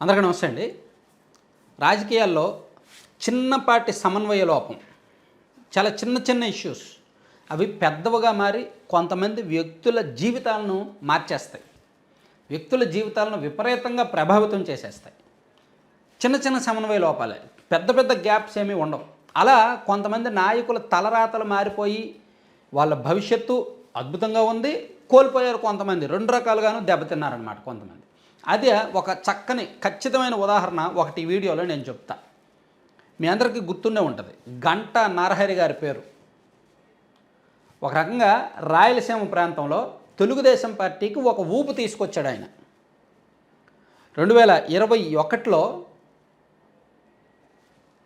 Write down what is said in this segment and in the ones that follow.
అందరికీ నమస్తే అండి. రాజకీయాల్లో చిన్నపాటి సమన్వయ లోపం, చాలా చిన్న చిన్న ఇష్యూస్ అవి పెద్దవిగా మారి కొంతమంది వ్యక్తుల జీవితాలను మార్చేస్తాయి. వ్యక్తుల జీవితాలను విపరీతంగా ప్రభావితం చేసేస్తాయి. చిన్న చిన్న సమన్వయ లోపాలే, పెద్ద పెద్ద గ్యాప్స్ ఏమీ ఉండవు. అలా కొంతమంది నాయకుల తలరాతలు మారిపోయి వాళ్ళ భవిష్యత్తు అద్భుతంగా ఉంది, కోల్పోయారు. కొంతమంది రెండు రకాలుగాను దెబ్బతిన్నారనమాట కొంతమంది. అదే ఒక చక్కని ఖచ్చితమైన ఉదాహరణ ఒకటి వీడియోలో నేను చెప్తా. మీ అందరికీ గుర్తుండే ఉంటుంది, గంటా నరహరి గారి పేరు. ఒక రకంగా రాయలసీమ ప్రాంతంలో తెలుగుదేశం పార్టీకి ఒక ఊపు తీసుకొచ్చాడు ఆయన. 2021లో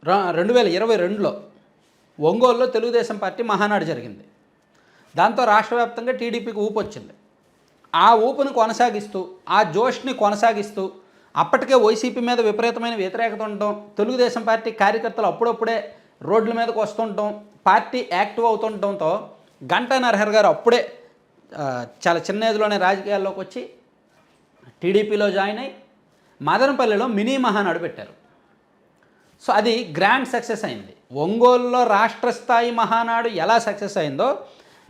2022లో ఒంగోలులో తెలుగుదేశం పార్టీ మహానాడు జరిగింది. దాంతో రాష్ట్ర వ్యాప్తంగా టీడీపీకి ఊపు వచ్చింది. ఆ ఊపును కొనసాగిస్తూ, ఆ జోష్ని కొనసాగిస్తూ, అప్పటికే వైసీపీ మీద విపరీతమైన వ్యతిరేకత ఉండటం, తెలుగుదేశం పార్టీ కార్యకర్తలు అప్పుడప్పుడే రోడ్ల మీదకి వస్తుండటం, పార్టీ యాక్టివ్ అవుతుండటంతో గంటా నరహరి గారు అప్పుడే చాలా చిన్న ఏజ్లోనే రాజకీయాల్లోకి వచ్చి టీడీపీలో జాయిన్ అయ్యి మదనపల్లిలో మినీ మహానాడు పెట్టారు. సో అది గ్రాండ్ సక్సెస్ అయింది. ఒంగోలులో రాష్ట్ర స్థాయి మహానాడు ఎలా సక్సెస్ అయిందో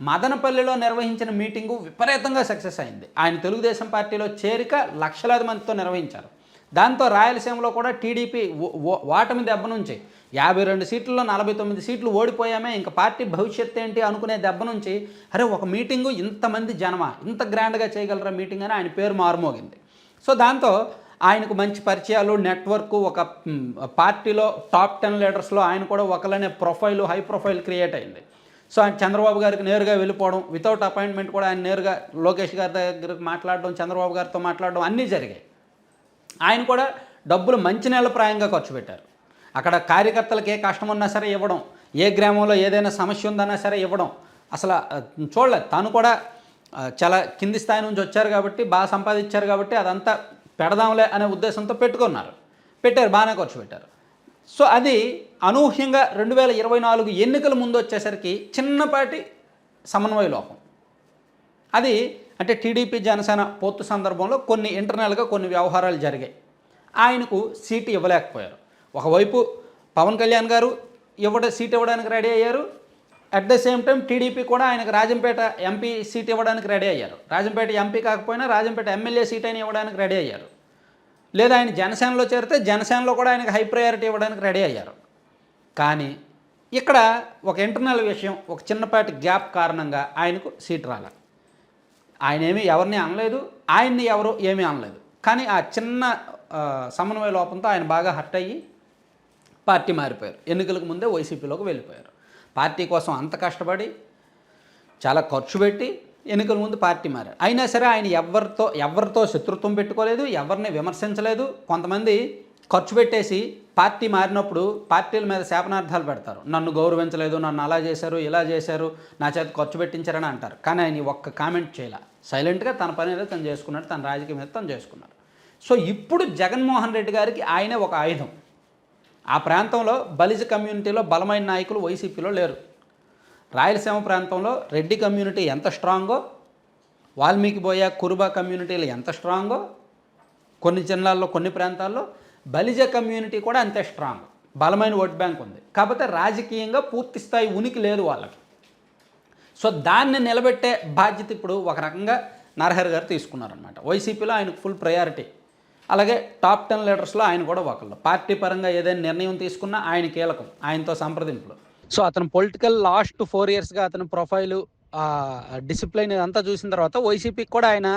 మదనపల్లిలో నిర్వహించిన మీటింగు విపరీతంగా సక్సెస్ అయింది. ఆయన తెలుగుదేశం పార్టీలో చేరిక లక్షలాది మందితో నిర్వహించారు. దాంతో రాయలసీమలో కూడా టీడీపీ ఓటమి దెబ్బ నుంచి 52 సీట్లలో 49 సీట్లు ఓడిపోయామే, ఇంకా పార్టీ భవిష్యత్తు ఏంటి అనుకునే దెబ్బ నుంచి అరే ఒక మీటింగు ఇంతమంది జనమా, ఇంత గ్రాండ్గా చేయగలరా మీటింగ్ అని ఆయన పేరు మారుమోగింది. సో దాంతో ఆయనకు మంచి పరిచయాలు, నెట్వర్క్, ఒక పార్టీలో టాప్ 10 లీడర్స్లో ఆయన కూడా ఒకలనే ప్రొఫైలు, హై ప్రొఫైల్ క్రియేట్ అయింది. సో ఆయన చంద్రబాబు గారికి నేరుగా వెళ్ళిపోవడం, వితౌట్ అపాయింట్మెంట్ కూడా ఆయన నేరుగా లోకేష్ గారి దగ్గరికి మాట్లాడడం, చంద్రబాబు గారితో మాట్లాడడం అన్నీ జరిగాయి. ఆయన కూడా డబ్బులు మంచి నెల ప్రాయంగా ఖర్చు పెట్టారు. అక్కడ కార్యకర్తలకు ఏ కష్టం ఉన్నా సరే ఇవ్వడం, ఏ గ్రామంలో ఏదైనా సమస్య ఉందన్నా సరే ఇవ్వడం, అసలు చూడలేదు. తాను కూడా చాలా కింది స్థాయి నుంచి వచ్చారు కాబట్టి, బాగా సంపాదించారు కాబట్టి అదంతా పెడదాంలే అనే ఉద్దేశంతో పెట్టారు, బాగానే ఖర్చు పెట్టారు. సో అది అనూహ్యంగా 2024 ఎన్నికల ముందు వచ్చేసరికి చిన్నపాటి సమన్వయ లోపం. అది అంటే టీడీపీ జనసేన పొత్తు సందర్భంలో కొన్ని ఇంటర్నల్గా కొన్ని వ్యవహారాలు జరిగాయి. ఆయనకు సీటు ఇవ్వలేకపోయారు. ఒకవైపు పవన్ కళ్యాణ్ గారు సీట్ ఇవ్వడానికి రెడీ అయ్యారు. At the same time TDP కూడా ఆయనకు రాజంపేట ఎంపీ సీట్ ఇవ్వడానికి రెడీ అయ్యారు. రాజంపేట ఎంపీ కాకపోయినా రాజంపేట ఎమ్మెల్యే సీట్ అయినా ఇవ్వడానికి రెడీ అయ్యారు. లేదా ఆయన జనసేనలో చేరితే జనసేనలో కూడా ఆయనకు హై ప్రయారిటీ ఇవ్వడానికి రెడీ అయ్యారు. కానీ ఇక్కడ ఒక ఇంటర్నల్ విషయం, ఒక చిన్నపాటి గ్యాప్ కారణంగా ఆయనకు సీట్ రాలే. ఆయన ఎవరిని అనలేదు, ఆయన్ని ఎవరు ఏమీ అనలేదు. కానీ ఆ చిన్న సమన్వయ లోపంతో ఆయన బాగా హర్ట్ అయ్యి పార్టీ మారిపోయారు. ఎన్నికలకు ముందే వైసీపీలోకి వెళ్ళిపోయారు. పార్టీ కోసం అంత కష్టపడి చాలా ఖర్చు పెట్టి ఎన్నికల ముందు పార్టీ మారారు. అయినా సరే ఆయన ఎవరితో శత్రుత్వం పెట్టుకోలేదు, ఎవరిని విమర్శించలేదు. కొంతమంది ఖర్చు పెట్టేసి పార్టీ మారినప్పుడు పార్టీల మీద శాపనార్థాలు పెడతారు. నన్ను గౌరవించలేదు, నన్ను అలా చేశారు, ఇలా చేశారు, నా చేత ఖర్చు పెట్టించారని అంటారు. కానీ ఆయన ఒక్క కామెంట్ చేయాల, సైలెంట్గా తన పని ఏదో తను చేసుకున్నాడు, తన రాజకీయం మీద తను చేసుకున్నారు. సో ఇప్పుడు జగన్మోహన్ రెడ్డి గారికి ఆయనే ఒక ఆయుధం. ఆ ప్రాంతంలో బలిజ కమ్యూనిటీలో బలమైన నాయకులు వైసీపీలో లేరు. రాయలసీమ ప్రాంతంలో రెడ్డి కమ్యూనిటీ ఎంత స్ట్రాంగో, వాల్మీకి బోయ కురుబా కమ్యూనిటీలు ఎంత స్ట్రాంగో, కొన్ని జిల్లాల్లో కొన్ని ప్రాంతాల్లో బలిజ కమ్యూనిటీ కూడా అంతే స్ట్రాంగ్, బలమైన ఓట్ బ్యాంక్ ఉంది. కాకపోతే రాజకీయంగా పూర్తి స్థాయి ఉనికి లేదు వాళ్ళకి. సో దాన్ని నిలబెట్టే బాధ్యత ఇప్పుడు ఒక రకంగా నరహరి గారు తీసుకున్నారనమాట. వైసీపీలో ఆయనకు ఫుల్ ప్రయారిటీ. అలాగే టాప్ 10 లీడర్స్లో ఆయన కూడా ఒకళ్ళు. పార్టీ పరంగా ఏదైనా నిర్ణయం తీసుకున్నా ఆయన కీలకం, ఆయనతో సంప్రదింపులు. సో అతను పొలిటికల్ లాస్ట్ 4 ఇయర్స్గా అతని ప్రొఫైలు, డిసిప్లైన్ ఇదంతా చూసిన తర్వాత వైసీపీకి కూడా ఆయన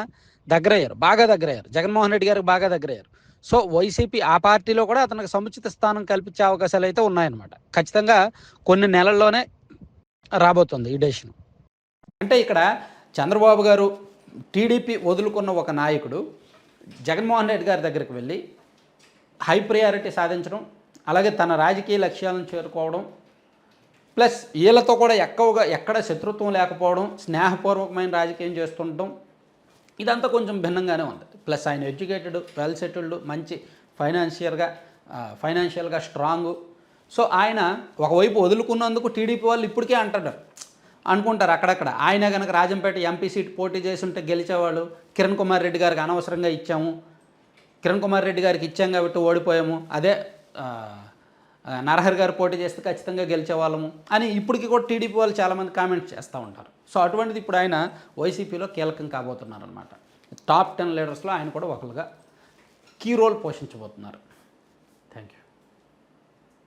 బాగా దగ్గరయ్యారు. జగన్మోహన్ రెడ్డి గారికి బాగా దగ్గరయ్యారు. సో వైసీపీ ఆ పార్టీలో కూడా అతనికి సముచిత స్థానం కల్పించే అవకాశాలు అయితే ఉన్నాయన్నమాట. ఖచ్చితంగా కొన్ని నెలల్లోనే రాబోతుంది ఈ డెసిషన్. అంటే ఇక్కడ చంద్రబాబు గారు టీడీపీ వదులుకున్న ఒక నాయకుడు జగన్మోహన్ రెడ్డి గారి దగ్గరికి వెళ్ళి హై ప్రయారిటీ సాధించడం, అలాగే తన రాజకీయ లక్ష్యాలను చేరుకోవడం, ప్లస్ వీళ్ళతో కూడా ఎక్కడ శత్రుత్వం లేకపోవడం, స్నేహపూర్వకమైన రాజకీయం చేస్తుండటం, ఇదంతా కొంచెం భిన్నంగానే ఉంది. ప్లస్ ఆయన ఎడ్యుకేటెడ్, వెల్ సెటిల్డ్, మంచి ఫైనాన్షియల్గా స్ట్రాంగు. సో ఆయన ఒకవైపు వదులుకున్నందుకు టీడీపీ వాళ్ళు ఇప్పటికే అనుకుంటారు అక్కడక్కడ, ఆయన కనుక రాజంపేట ఎంపీ సీట్ పోటీ చేసి ఉంటే గెలిచేవాళ్ళు, కిరణ్ కుమార్ రెడ్డి గారికి అనవసరంగా ఇచ్చాము, కిరణ్ కుమార్ రెడ్డి గారికి ఇచ్చాం కాబట్టి ఓడిపోయాము, అదే నరహరి గారు పోటీ చేస్తే ఖచ్చితంగా గెలిచేవాళ్ళము అని ఇప్పటికి కూడా టీడీపీ వాళ్ళు చాలామంది కామెంట్స్ చేస్తూ ఉంటారు. సో అటువంటిది ఇప్పుడు ఆయన వైసీపీలో కీలకం కాబోతున్నారనమాట. టాప్ 10 లీడర్స్లో ఆయన కూడా ఒకరుగా కీ రోల్ పోషించబోతున్నారు.